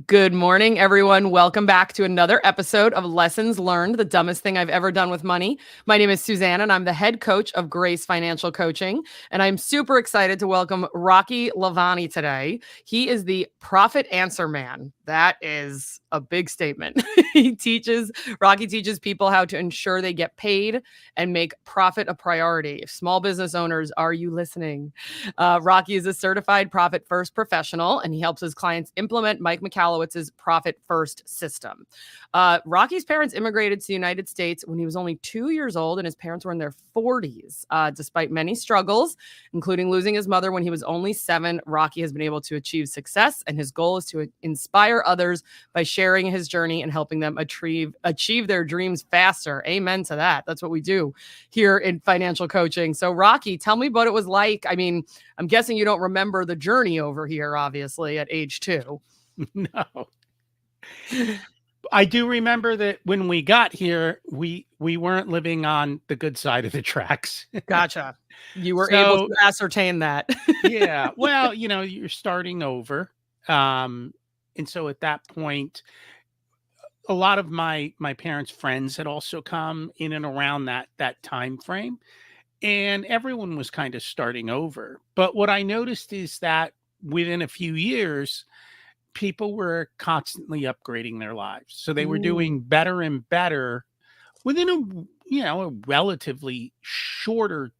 Good morning, everyone. Welcome back to another episode of Lessons Learned, the dumbest thing I've ever done with money. My name is Suzanne, and I'm the head coach of G.R.A.C.E Financial Coaching. And I'm super excited to welcome Rocky Lalvani today. He is the profit answer man. That is a big statement. Rocky teaches people how to ensure they get paid and make profit a priority. Small business owners, are you listening? Rocky is a certified profit first professional, and he helps his clients implement Mike Michalowicz's profit first system. Rocky's parents immigrated to the United States when he was only 2 years old, and his parents were in their 40s. Despite many struggles, including losing his mother when he was only 7, Rocky has been able to achieve success, and his goal is to inspire others by sharing his journey and helping them achieve their dreams faster. Amen to that. That's what we do here in financial coaching. So, Rocky, tell me what it was like. I mean, I'm guessing you don't remember the journey over here, obviously, at age 2. No. I do remember that when we got here, we weren't living on the good side of the tracks. Gotcha. You were able to ascertain that. Yeah. Well, you're starting over. And so at that point, a lot of my parents' friends had also come in and around that time frame, and everyone was kind of starting over. But what I noticed is that within a few years, people were constantly upgrading their lives. So they were doing better and better within a relatively shorter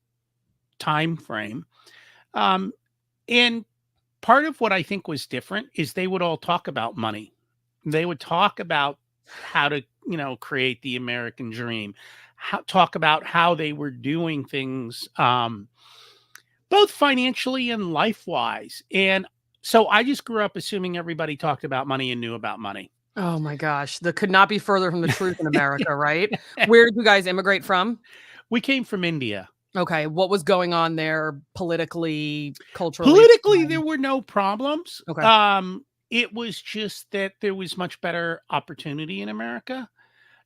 time frame. And part of what I think was different is they would all talk about money. They would talk about how to, create the American dream, talk about how they were doing things, both financially and life-wise. And so I just grew up assuming everybody talked about money and knew about money. Oh my gosh. That could not be further from the truth in America, right? Where did you guys immigrate from? We came from India. Okay. What was going on there politically, culturally? Politically, there were no problems. Okay. It was just that there was much better opportunity in America.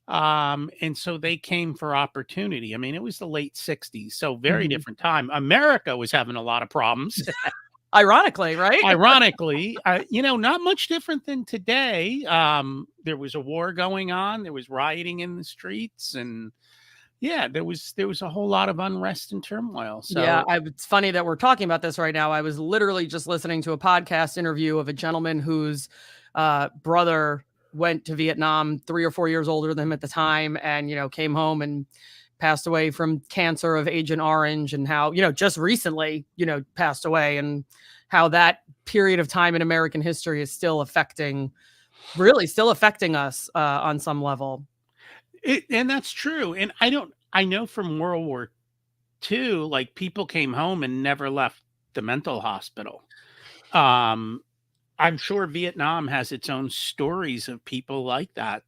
And so they came for opportunity. I mean, it was the late 60s, so very different time. America was having a lot of problems. Ironically, right? Ironically, not much different than today. There was a war going on. There was rioting in the streets, and yeah, there was a whole lot of unrest and turmoil. So yeah, it's funny that we're talking about this right now. I was literally just listening to a podcast interview of a gentleman whose brother went to Vietnam, 3 or 4 years older than him at the time, and came home and passed away from cancer of Agent Orange, and how just recently passed away, and how that period of time in American history is still affecting us on some level. And that's true. And I know from World War II, like, people came home and never left the mental hospital. I'm sure Vietnam has its own stories of people like that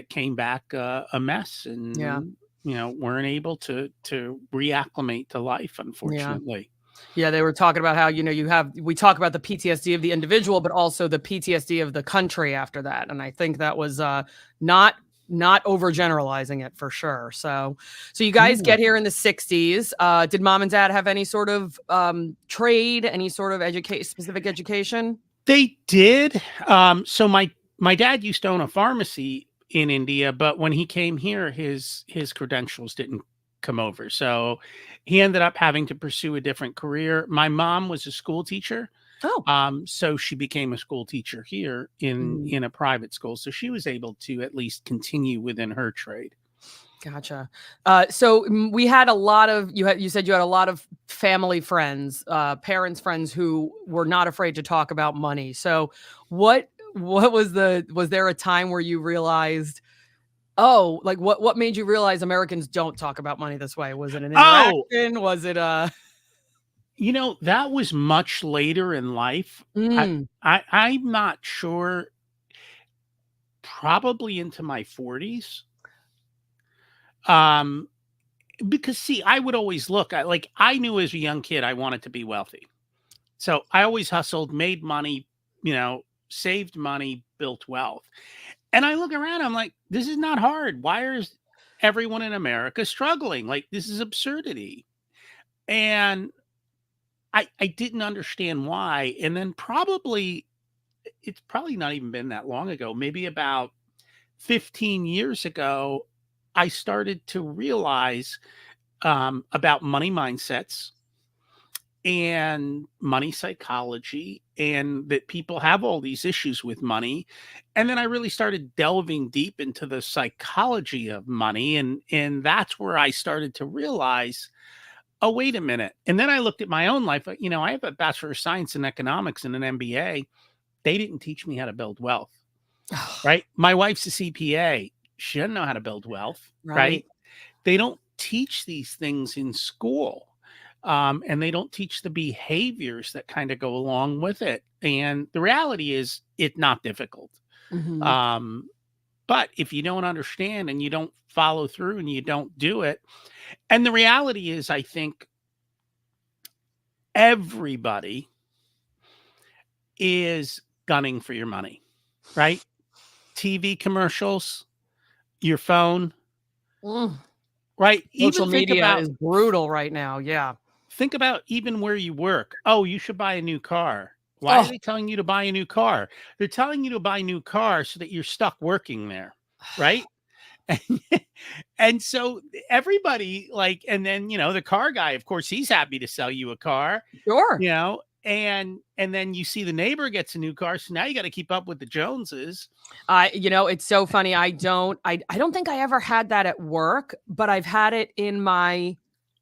came back a mess, and weren't able to reacclimate to life, unfortunately. Yeah, they were talking about how, we talk about the PTSD of the individual, but also the PTSD of the country after that. And I think that was not overgeneralizing it, for sure. So you guys get here in the 60s. Did mom and dad have any sort of trade, any sort of specific education? They did. So my dad used to own a pharmacy in India, but when he came here, his credentials didn't come over. So he ended up having to pursue a different career. My mom was a school teacher. Oh. So she became a school teacher here in a private school. So she was able to at least continue within her trade. Gotcha. So we had a lot of, you said you had a lot of family friends, parents, friends who were not afraid to talk about money. So what was there a time where you realized, what made you realize Americans don't talk about money this way? Was it an interaction? Was it that was much later in life. I'm not sure. Probably into my 40s. Because see, I would always look, I knew as a young kid, I wanted to be wealthy. So I always hustled, made money, saved money, built wealth. And I look around, I'm like, this is not hard. Why is everyone in America struggling? Like, this is absurdity. And I didn't understand why. And then probably it's probably not even been that long ago, maybe about 15 years ago, I started to realize about money mindsets and money psychology, and that people have all these issues with money. And then I really started delving deep into the psychology of money, and that's where I started to realize, oh, wait a minute. And then I looked at my own life. I have a bachelor of science in economics and an MBA. They didn't teach me how to build wealth. Right? My wife's a CPA. She doesn't know how to build wealth, right? Right. They don't teach these things in school. And they don't teach the behaviors that kind of go along with it. And the reality is it's not difficult. Mhm. Um, but if you don't understand and you don't follow through and you don't do it, and the reality is, I think everybody is gunning for your money, right? TV commercials, your phone, Mm. right? Social Even media is brutal right now. Yeah. think about even where you work. Oh, you should buy a new car. Why are Oh, they telling you to buy a new car? They're telling you to buy a new car so that you're stuck working there, right? And, and so everybody and then, the car guy, of course, he's happy to sell you a car, sure. and then you see the neighbor gets a new car, so now you got to keep up with the Joneses. It's so funny. I don't think I ever had that at work, but I've had it in my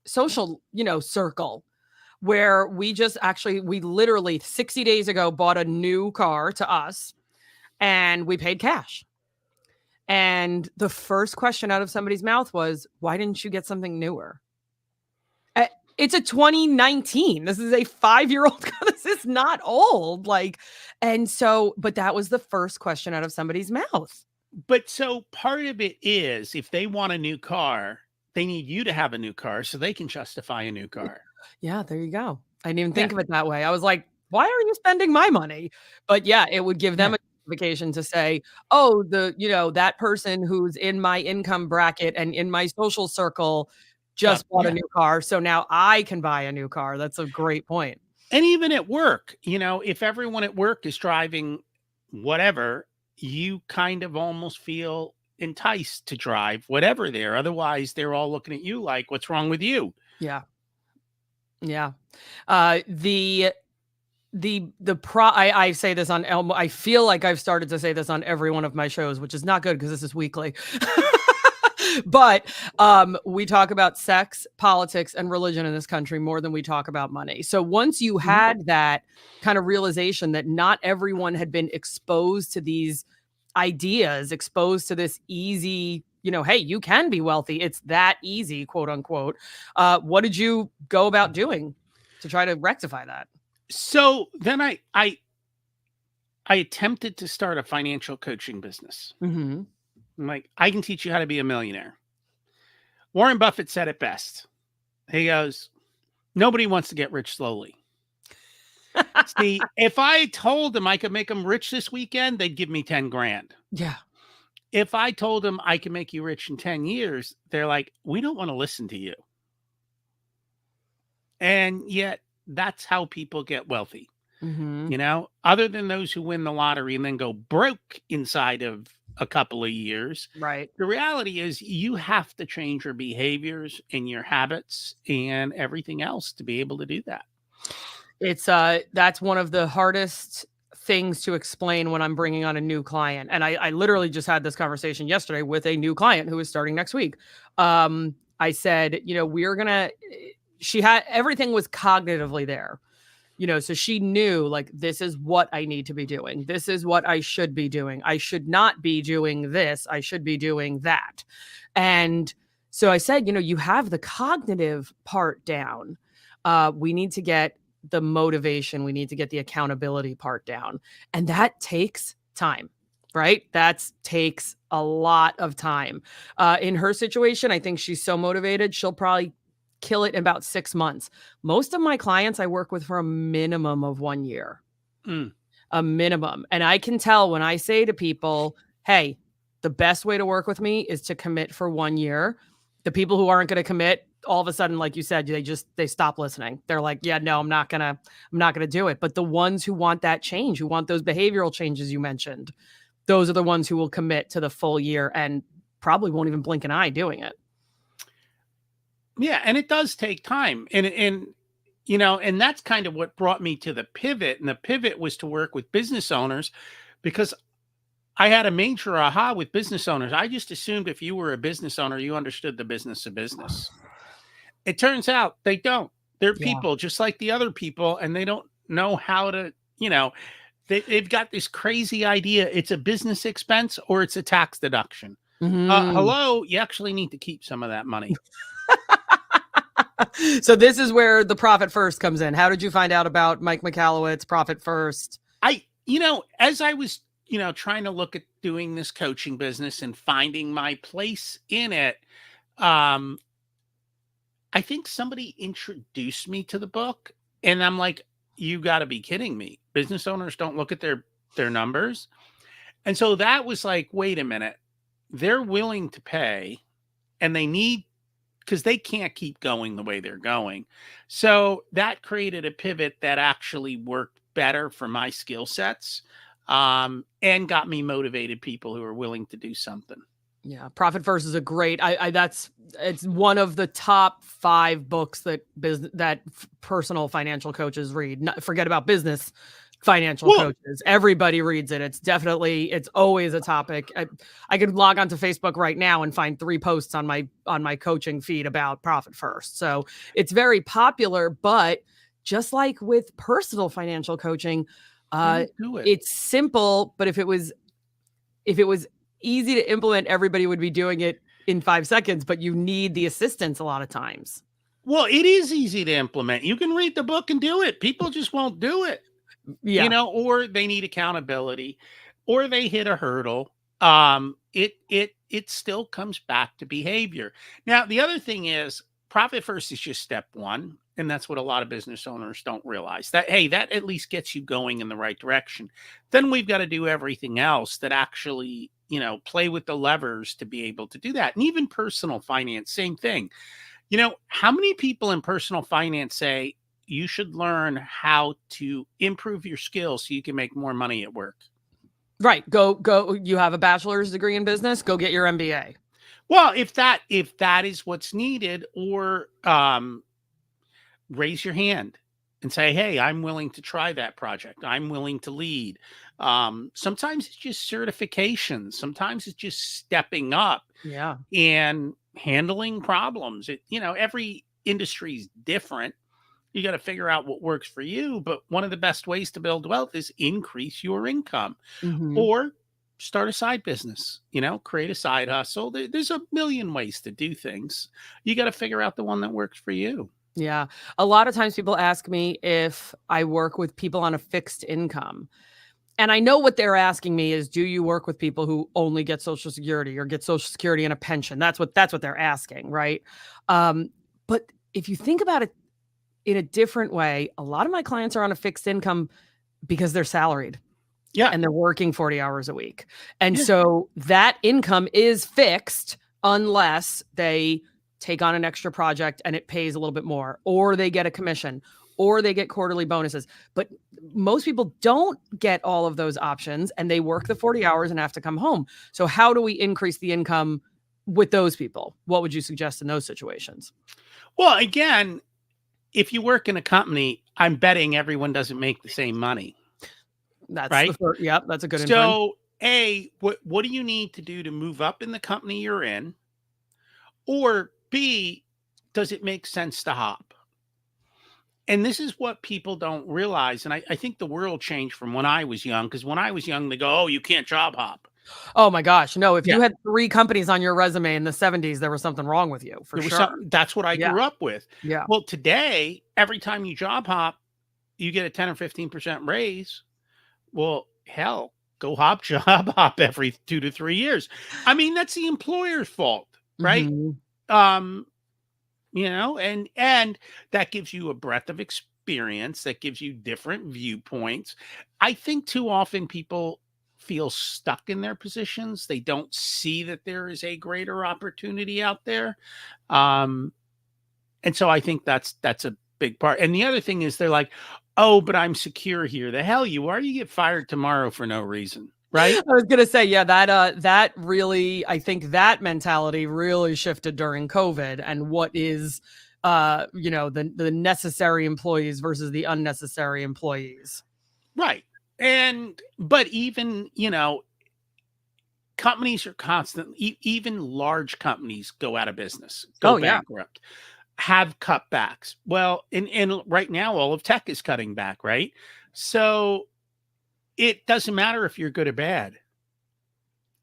social, circle where we literally 60 days ago bought a new car to us and we paid cash. And the first question out of somebody's mouth was, "Why didn't you get something newer?" Uh, It's a 2019. This is a 5-year-old car. This is not old. But that was the first question out of somebody's mouth. But so part of it is, if they want a new car, they need you to have a new car so they can justify a new car. Yeah, there you go. I didn't even Yeah, think of it that way. I was like, "Why are you spending my money?" But yeah, it would give them yeah, a justification to say, "Oh, that person who's in my income bracket and in my social circle just bought a yeah. new car, so now I can buy a new car." That's a great point. And even at work, if everyone at work is driving whatever, you kind of almost feel enticed to drive whatever there. Otherwise, they're all looking at you like, what's wrong with you? Yeah. Yeah. I say this on I feel like I've started to say this on every one of my shows, which is not good because this is weekly. But we talk about sex, politics, and religion in this country more than we talk about money. So once you Mhm. had that kind of realization that not everyone had been exposed to these ideas, exposed to this easy, hey, you can be wealthy. It's that easy, quote unquote. What did you go about doing to try to rectify that? So then I attempted to start a financial coaching business. Mhm. I'm like, I can teach you how to be a millionaire. Warren Buffett said it best. He goes, nobody wants to get rich slowly. See, if I told them I could make them rich this weekend, they'd give me 10 grand. Yeah. If I told them I can make you rich in 10 years, they're like, we don't want to listen to you. And yet that's how people get wealthy. Mhm. Other than those who win the lottery and then go broke inside of a couple of years, Right. the reality is you have to change your behaviors and your habits and everything else to be able to do that. It's that's one of the hardest things to explain when I'm bringing on a new client. And I literally just had this conversation yesterday with a new client who is starting next week. I said, we're gonna she had everything was cognitively there. So she knew like this is what I need to be doing. This is what I should be doing. I should not be doing this. I should be doing that. And so I said, you have the cognitive part down. We need to get the motivation. We need to get the accountability part down. And that takes time, right? That takes a lot of time. In her situation, I think she's so motivated, she'll probably kill it in about 6 months. Most of my clients I work with for a minimum of 1 year, Mm. a minimum. And I can tell when I say to people, "Hey, the best way to work with me is to commit for 1 year." The people who aren't going to commit, all of a sudden, like you said, they stop listening. They're like, yeah, no, I'm not gonna do it. But the ones who want that change, who want those behavioral changes you mentioned, those are the ones who will commit to the full year and probably won't even blink an eye doing it. Yeah, and it does take time. And you know, and that's kind of what brought me to the pivot. And the pivot was to work with business owners because I had a major aha with business owners. I just assumed if you were a business owner, you understood the business of business. It turns out they don't. They're Yeah. people just like the other people, and they don't know how to, you know, they've got this crazy idea. It's a business expense or it's a tax deduction. Mhm. Hello, you actually need to keep some of that money. So this is where the Profit First comes in. How did you find out about Mike Michalowicz, Profit First? As I was, trying to look at doing this coaching business and finding my place in it, um, I think somebody introduced me to the book, and I'm like, you got to be kidding me. Business owners don't look at their numbers. And so that was like, wait a minute. They're willing to pay and they need because they can't keep going the way they're going. So that created a pivot that actually worked better for my skill sets, and got me motivated people who are willing to do something. Yeah, Profit First is a great. It's one of the top 5 books that personal financial coaches read. Forget about business financial Well, coaches. Everybody reads it. It's always a topic. I could log onto Facebook right now and find 3 posts on my coaching feed about Profit First. So it's very popular, but just like with personal financial coaching, you don't do it. it's simple. But if it was easy to implement, everybody would be doing it in 5 seconds, but you need the assistance a lot of times. Well, it is easy to implement. You can read the book and do it. People just won't do it. Yeah. Or they need accountability, or they hit a hurdle. It still comes back to behavior. Now, the other thing is Profit First is just step one. And that's what a lot of business owners don't realize, that, hey, that at least gets you going in the right direction. Then we've got to do everything else that actually, play with the levers to be able to do that. And even personal finance, same thing. How many people in personal finance say you should learn how to improve your skills so you can make more money at work? Right. Go. You have a bachelor's degree in business, go get your MBA. Well, if that is what's needed, or raise your hand and say, hey, I'm willing to try that project. I'm willing to lead. Sometimes it's just certifications. Sometimes it's just stepping up Yeah. and handling problems. Every industry is different. You got to figure out what works for you. But one of the best ways to build wealth is increase your income, Mhm. or start a side business, create a side hustle. There's a million ways to do things. You got to figure out the one that works for you. Yeah. A lot of times people ask me if I work with people on a fixed income. And I know what they're asking me is, do you work with people who only get Social Security or get Social Security and a pension? That's what they're asking, right? But if you think about it in a different way, a lot of my clients are on a fixed income because they're salaried. Yeah. And they're working 40 hours a week. And Yeah. so that income is fixed unless they take on an extra project and it pays a little bit more, or they get a commission, or they get quarterly bonuses. But most people don't get all of those options, and they work the 40 hours and have to come home. So how do we increase the income with those people? What would you suggest in those situations? Well, again, if you work in a company, I'm betting everyone doesn't make the same money, That's the right? first. Yep, that's a good inference. So, what do you need to do to move up in the company you're in? Or B, does it make sense to hop? And this is what people don't realize. And I think the world changed from when I was young, because when I was young, they go, oh, you can't job hop. Oh my gosh, no, if Yeah. you had 3 companies on your resume in the 70s, there was something wrong with you, for There was sure. that's what I Yeah. grew up with. Yeah. Well, today, every time you job hop, you get a 10 or 15% raise. Well, hell, go job hop every 2 to 3 years. I mean, that's the employer's fault, right? Mhm. And that gives you a breadth of experience, that gives you different viewpoints. I think too often people feel stuck in their positions. They don't see that there is a greater opportunity out there. Um, And so I think that's a big part. And the other thing is they're like, oh, but I'm secure here. The hell you are. You get fired tomorrow for no reason. Right. I was gonna say, yeah, that really, I think that mentality really shifted during COVID, and what is, the necessary employees versus the unnecessary employees. Right. But even, companies are constantly, even large companies go out of business, go Oh yeah, bankrupt, have cutbacks. Well, and right now, all of tech is cutting back, right? So it doesn't matter if you're good or bad.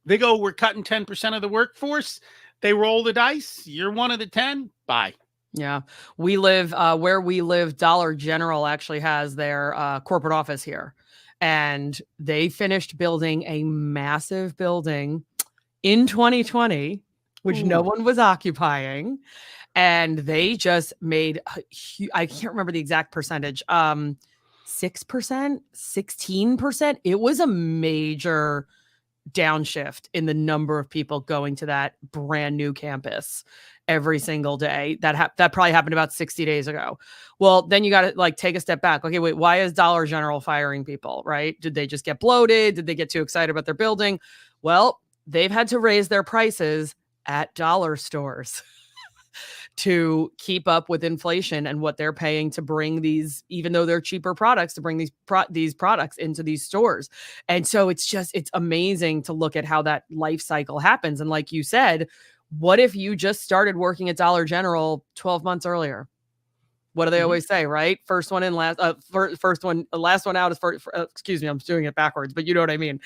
They go, we're cutting 10% of the workforce. They roll the dice. You're one of the 10. Bye. yeah. We live where we live. Dollar General actually has their corporate office here, and they finished building a massive building in 2020, which no Ooh. one was occupying. And they just made I can't remember the exact percentage, 6%, 16%. It was a major downshift in the number of people going to that brand new campus every single day. That probably happened about 60 days ago. Well, then you got to like take a step back. Okay, wait, why is Dollar General firing people, right? Did they just get bloated? Did they get too excited about their building? Well, they've had to raise their prices at dollar stores to keep up with inflation and what they're paying to bring these, even though they're cheaper products, to bring these products into these stores. And so it's amazing to look at how that life cycle happens. And like you said, what if you just started working at Dollar General 12 months earlier? What do they always say, right? First one in, last last one out is first. Excuse me, I'm doing it backwards, but you know what I mean.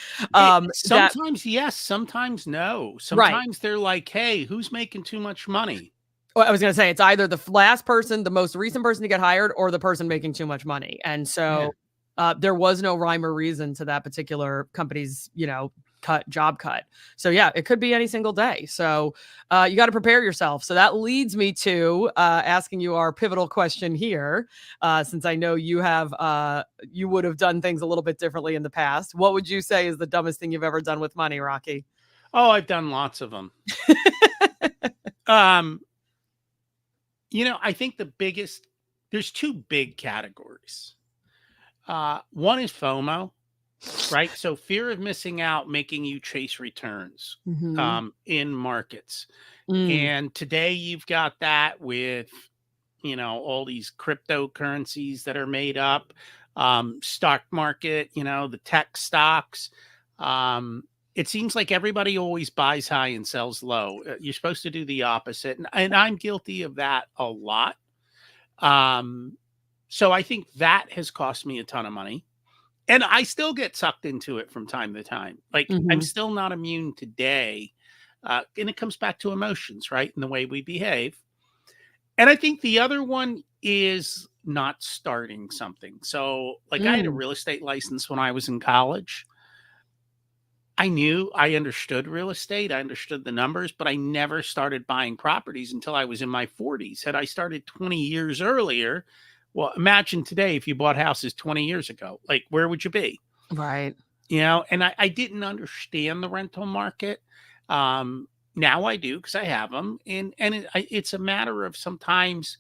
Sometimes yes, sometimes no. Right. Sometimes they're like, hey, who's making too much money? Well, I was going to say it's either the last person, the most recent person to get hired, or the person making too much money. And so there was no rhyme or reason to that particular company's, job cut. So yeah, it could be any single day. So you got to prepare yourself. So that leads me to asking you our pivotal question here. Since I know you would have done things a little bit differently in the past. What would you say is the dumbest thing you've ever done with money, Rocky? Oh, I've done lots of them. I think there's two big categories. One is FOMO, right? So fear of missing out, making you chase returns in markets. And today you've got that with, all these cryptocurrencies that are made up, stock market, the tech stocks. It seems like everybody always buys high and sells low. You're supposed to do the opposite. And I'm guilty of that a lot. So I think that has cost me a ton of money. And I still get sucked into it from time to time. Like I'm still not immune today. And it comes back to emotions, right? And the way we behave. And I think the other one is not starting something. So like I had a real estate license when I was in college. I understood real estate. I understood the numbers, but I never started buying properties until I was in my 40s. Had I started 20 years earlier, well, imagine today if you bought houses 20 years ago, like where would you be? Right. And I didn't understand the rental market. Now I do because I have them. And it's a matter of sometimes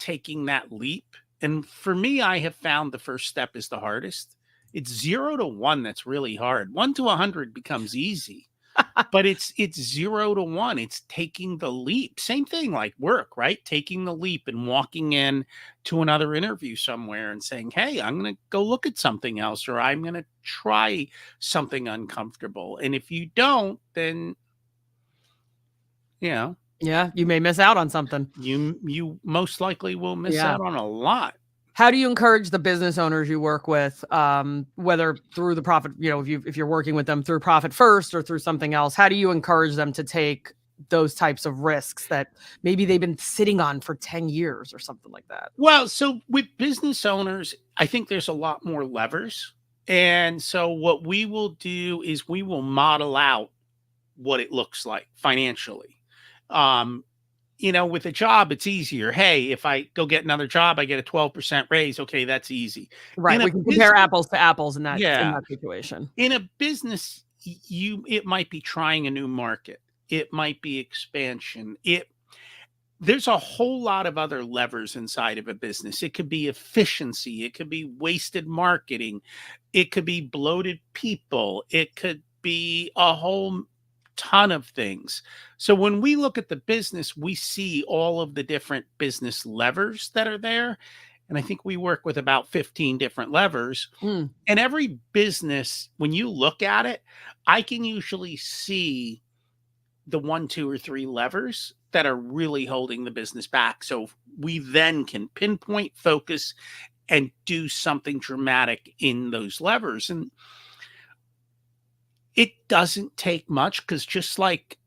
taking that leap. And for me, I have found the first step is the hardest. It's 0 to 1 that's really hard. 1 to 100 becomes easy, but it's 0 to 1. It's taking the leap. Same thing like work, right? Taking the leap and walking in to another interview somewhere and saying, "Hey, I'm going to go look at something else, or I'm going to try something uncomfortable." And if you don't, then yeah, you may miss out on something. You most likely will miss out on a lot. How do you encourage the business owners you work with, whether through the profit, if you're working with them through Profit First or through something else, how do you encourage them to take those types of risks that maybe they've been sitting on for 10 years or something like that? Well, so with business owners, I think there's a lot more levers. And so what we will do is we will model out what it looks like financially. With a job, it's easier. Hey, if I go get another job, I get a 12% raise. Okay, that's easy. Right. We can compare apples to apples in that situation. In a business, it might be trying a new market. It might be expansion. there's a whole lot of other levers inside of a business. It could be efficiency, it could be wasted marketing, it could be bloated people, it could be a whole ton of things. So when we look at the business, we see all of the different business levers that are there. And I think we work with about 15 different levers. Mm, And every business, when you look at it, I can usually see the one, two, or three levers that are really holding the business back. So we then can pinpoint, focus, and do something dramatic in those levers. And it doesn't take much because just like,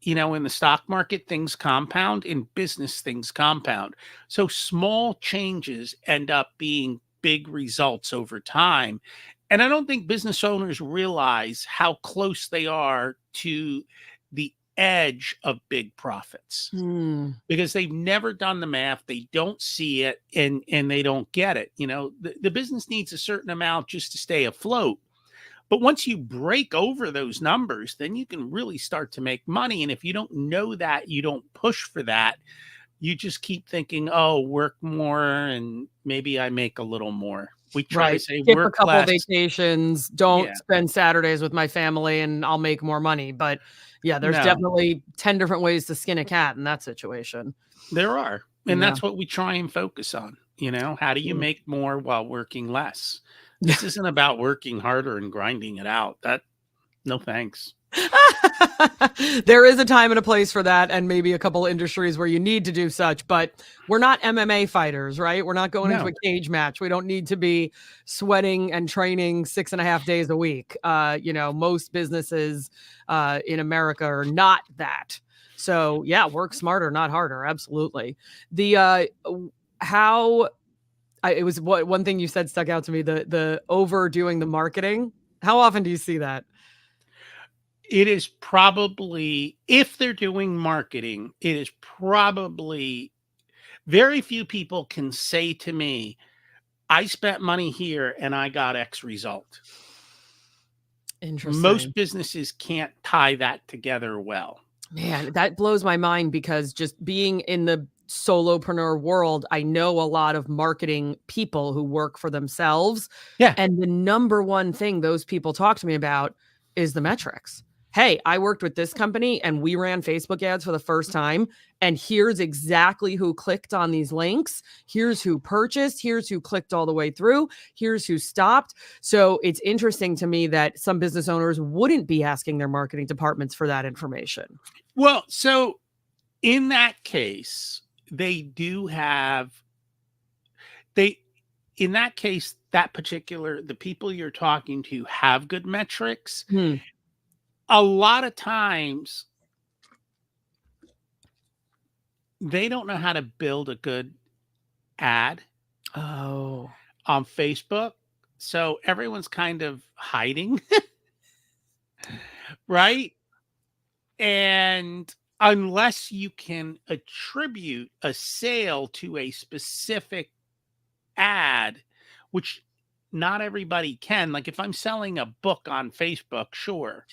in the stock market, things compound. In business, things compound. So small changes end up being big results over time. And I don't think business owners realize how close they are to the edge of big profits mm, because they've never done the math. They don't see it and they don't get it. The business needs a certain amount just to stay afloat. But once you break over those numbers, then you can really start to make money. And if you don't know that, you don't push for that. You just keep thinking, oh, work more and maybe I make a little more. We try to right. say Skip a work couple less. vacations. Don't Yeah, spend Saturdays with my family and I'll make more money. But yeah, there's no, definitely 10 different ways to skin a cat in that situation. there are. And Yeah. that's what we try and focus on. How do you Mm. make more while working less? This isn't about working harder and grinding it out. No thanks. There is a time and a place for that, and maybe a couple of industries where you need to do such, but we're not MMA fighters, right? We're not going into No. a cage match. We don't need to be sweating and training 6.5 days a week. Most businesses in America are not that. So yeah, work smarter, not harder. Absolutely. The how it was what one thing you said stuck out to me, the overdoing the marketing. How often do you see that? It is probably, if they're doing marketing, it is probably very few people can say to me, I spent money here and I got X result. Interesting. Most businesses can't tie that together well. Man, that blows my mind because just being in the solopreneur world, I know a lot of marketing people who work for themselves. Yeah. And the number one thing those people talk to me about is the metrics. Hey, I worked with this company and we ran Facebook ads for the first time. And here's exactly who clicked on these links. Here's who purchased. Here's who clicked all the way through. Here's who stopped. So it's interesting to me that some business owners wouldn't be asking their marketing departments for that information. Well, so in that case, they do have, they, in that case, the people you're talking to have good metrics. Hmm. A lot of times they don't know how to build a good ad Oh, on Facebook. So everyone's kind of hiding, right? And unless you can attribute a sale to a specific ad, which not everybody can, like if I'm selling a book on Facebook, sure.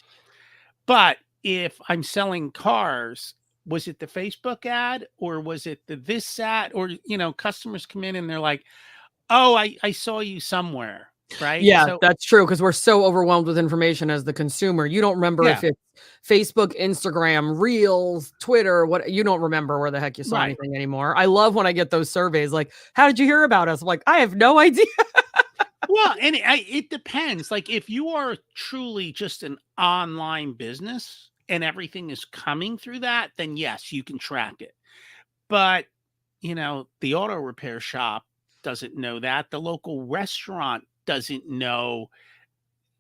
But if I'm selling cars, was it the Facebook ad or was it the this ad? Or, customers come in and they're like, oh, I saw you somewhere, right? yeah, So, that's true because we're so overwhelmed with information as the consumer. You don't remember if yeah, it's Facebook, Instagram, Reels, Twitter, what you don't remember where the heck you saw right. anything anymore. I love when I get those surveys like, "How did you hear about us?" I'm like, "I have no idea." Well, and it depends. Like if you are truly just an online business and everything is coming through that, then yes, you can track it. But, the auto repair shop doesn't know that. The local restaurant doesn't know.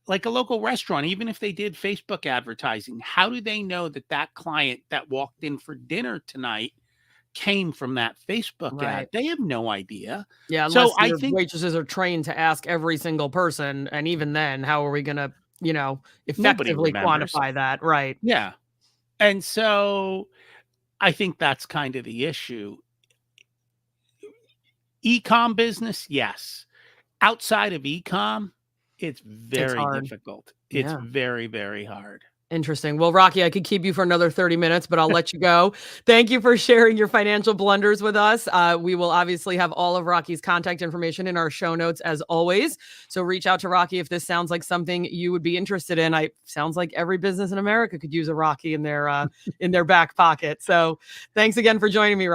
Like a local restaurant, even if they did Facebook advertising, how do they know that that client that walked in for dinner tonight came from that Facebook ad? Right. They have no idea. Yeah, So unless I your think waitresses are trained to ask every single person, and even then, how are we gonna, nobody effectively remembers. quantify that? Right. Yeah. And so I think that's kind of the issue. E-com business, yes. Outside of e-com, it's It's very hard. difficult. It's Yeah. very, very hard. Interesting. Well, Rocky, I could keep you for another 30 minutes, but I'll let you go. Thank you for sharing your financial blunders with us. We will obviously have all of Rocky's contact information in our show notes as always. So reach out to Rocky if this sounds like something you would be interested in. Sounds like every business in America could use a Rocky in their back pocket. So thanks again for joining me, Rocky.